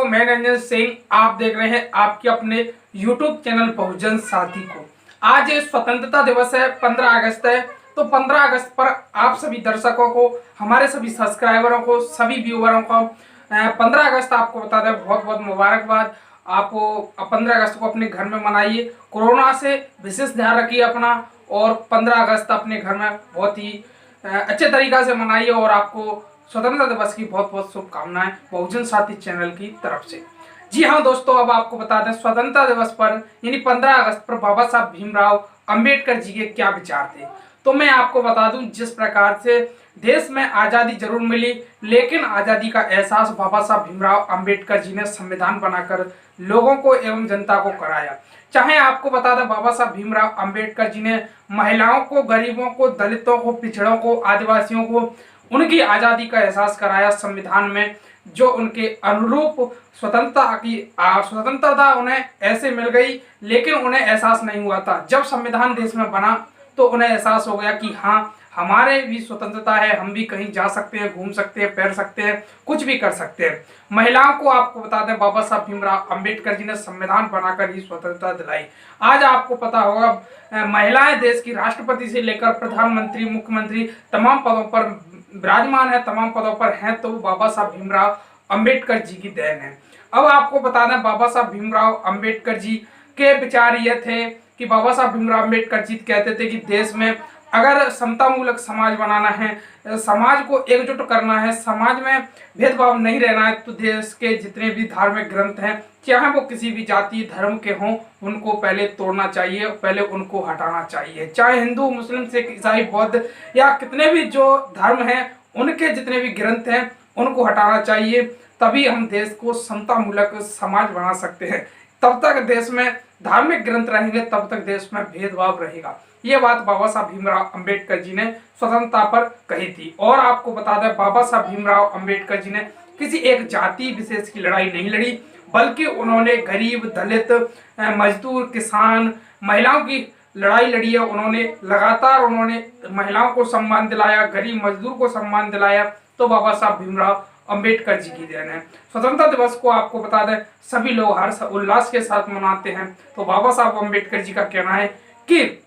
मैं रंजन सिंह, आप देख रहे हैं आपके अपने YouTube चैनल बहुजन साथी को। आज स्वतंत्रता दिवस है, 15 अगस्त है। तो 15 अगस्त पर आप सभी दर्शकों को, हमारे सभी सब्सक्राइबरों को, सभी व्यूअरों को 15 अगस्त आपको बता दें बहुत बहुत मुबारकबाद। आप 15 अगस्त को अपने घर में मनाइए, कोरोना से विशेष ध्यान रखिए अपना, और 15 अगस्त अपने घर में बहुत ही अच्छे तरीका से मनाइए। और आपको स्वतंत्रता दिवस की बहुत बहुत शुभकामनाएं बहुजन साथी चैनल की तरफ से। जी हाँ दोस्तों, अब आपको बता दें स्वतंत्रता दिवस पर यानी 15 अगस्त पर बाबा साहब भीमराव अंबेडकर जी के क्या विचार थे। तो मैं आपको बता दूं, जिस प्रकार से देश में आज़ादी जरूर मिली, लेकिन आज़ादी का एहसास बाबा साहब भीमराव अंबेडकर जी ने संविधान बनाकर लोगों को एवं जनता को कराया। चाहे आपको बता दें, बाबा साहब भीमराव अंबेडकर जी ने महिलाओं को, गरीबों को, दलितों को, पिछड़ों को, आदिवासियों को उनकी आज़ादी का एहसास कराया संविधान में, जो उनके अनुरूप स्वतंत्रता उन्हें ऐसे मिल गई, लेकिन उन्हें एहसास नहीं हुआ था। जब संविधान देश में बना तो उन्हें एहसास हो गया कि हाँ, हमारे भी स्वतंत्रता है, हम भी कहीं जा सकते हैं, घूम सकते हैं, पैर सकते हैं, कुछ भी कर सकते हैं। महिलाओं को आपको बता दें, बाबा साहब भीमराव अंबेडकर जी ने संविधान बनाकर ही स्वतंत्रता दिलाई। आज आपको पता होगा, महिलाएं देश की राष्ट्रपति से लेकर प्रधानमंत्री, मुख्यमंत्री तमाम पदों पर विराजमान है, तमाम पदों पर हैं, तो बाबा साहब भीमराव अंबेडकर जी की देन है। अब आपको बता दें, बाबा साहब भीमराव अंबेडकर जी के विचार ये थे कि बाबा साहब भीमराव अंबेडकर जी कहते थे कि देश में अगर समतामूलक समाज बनाना है, समाज को एकजुट करना है, समाज में भेदभाव नहीं रहना है, तो देश के जितने भी धार्मिक ग्रंथ हैं, चाहे वो किसी भी जाति धर्म के हों, उनको पहले तोड़ना चाहिए, पहले उनको हटाना चाहिए। चाहे हिंदू, मुस्लिम, सिख, ईसाई, बौद्ध या कितने भी जो धर्म हैं, उनके जितने भी ग्रंथ हैं उनको हटाना चाहिए। तभी हम देश को समतामूलक समाज बना सकते हैं। तब तक देश में धार्मिक ग्रंथ रहेंगे, तब तक देश में भेदभाव रहेगा। ये बात बाबा साहब भीमराव अंबेडकर जी ने स्वतंत्रता पर कही थी। और आपको बता दें, बाबा साहब भीमराव अंबेडकर जी ने किसी एक जाति विशेष की लड़ाई नहीं लड़ी, बल्कि उन्होंने गरीब, दलित, मजदूर, किसान, महिलाओं की लड़ाई लड़ी है। उन्होंने लगातार महिलाओं को सम्मान दिलाया, गरीब मजदूर को सम्मान दिलाया। तो बाबा साहब भीमराव अंबेडकर जी की देन है। स्वतंत्रता दिवस को आपको बता दें, सभी लोग हर्ष उल्लास के साथ मनाते हैं। तो बाबा साहब अंबेडकर जी का कहना है कि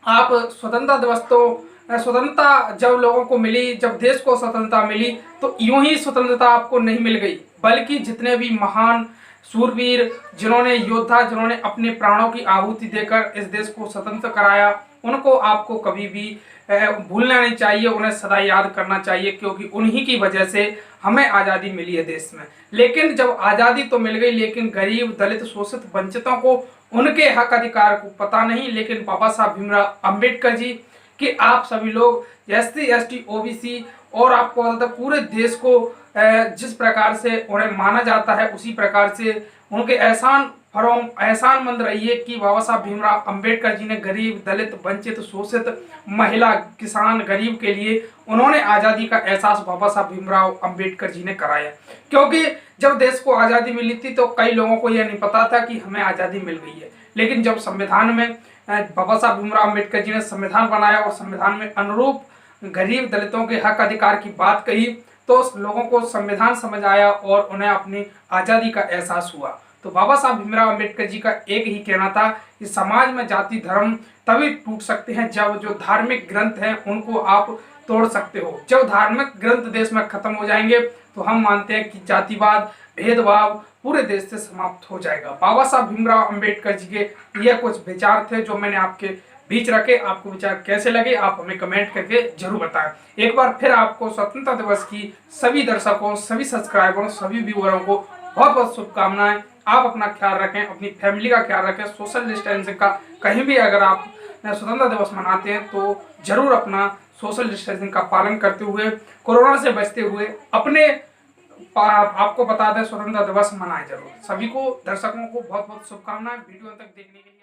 आप स्वतंत्रता दिवस, तो स्वतंत्रता जब लोगों को मिली, जब देश को स्वतंत्रता मिली, तो यूं ही स्वतंत्रता आपको नहीं मिल गई, बल्कि जितने भी महान सूरवीर, जिन्होंने योद्धा, जिन्होंने अपने प्राणों की आहुति देकर इस देश को स्वतंत्र कराया, उनको आपको कभी भी भूलना नहीं चाहिए, उन्हें सदा याद करना चाहिए, क्योंकि उन्हीं की वजह से हमें आज़ादी मिली है देश में। लेकिन जब आज़ादी तो मिल गई, लेकिन गरीब, दलित, शोषित, वंचितों को उनके हक अधिकार को पता नहीं। लेकिन बाबा साहब भीमराव अंबेडकर जी कि आप सभी लोग SC ST OBC और आपको पता था पूरे देश को जिस प्रकार से उन्हें माना जाता है, उसी प्रकार से उनके एहसानमंद रहिए कि बाबा साहब भीमराव अंबेडकर जी ने गरीब, दलित, वंचित, शोषित, महिला, किसान, गरीब के लिए उन्होंने आज़ादी का एहसास बाबा साहब भीमराव अंबेडकर जी ने कराया। क्योंकि जब देश को आज़ादी मिली थी तो कई लोगों को यह नहीं पता था कि हमें आज़ादी मिल गई है। लेकिन जब संविधान में बाबा साहब भीमराव अंबेडकर जी ने संविधान बनाया और संविधान में अनुरूप गरीब, दलितों के हक अधिकार की बात कही, तो लोगों को संविधान समझ आया और उन्हें अपनी आज़ादी का एहसास हुआ। तो बाबा साहब भीमराव अंबेडकर जी का एक ही कहना था कि समाज में जाति धर्म तभी टूट सकते हैं जब जो धार्मिक ग्रंथ हैं उनको आप तोड़ सकते हो। जब धार्मिक ग्रंथ देश में खत्म हो जाएंगे तो हम मानते हैं कि जातिवाद, भेदभाव पूरे देश से समाप्त हो जाएगा। बाबा साहब भीमराव अंबेडकर जी के ये कुछ विचार थे जो मैंने आपके बीच रखे। आपको विचार कैसे लगे आप हमें कमेंट करके जरूर बताएं। एक बार फिर आपको स्वतंत्रता दिवस की सभी दर्शकों, सभी सब्सक्राइबरों, सभी व्यूअरों को बहुत बहुत शुभकामनाएं। आप अपना ख्याल रखें, अपनी फैमिली का ख्याल रखें, सोशल डिस्टेंसिंग का कहीं भी अगर आप स्वतंत्रता दिवस मनाते हैं तो जरूर अपना सोशल डिस्टेंसिंग का पालन करते हुए, कोरोना से बचते हुए अपने आपको बता दें स्वतंत्रता दिवस मनाएं जरूर। सभी को, दर्शकों को बहुत बहुत शुभकामनाएं वीडियो तक देखने के लिए।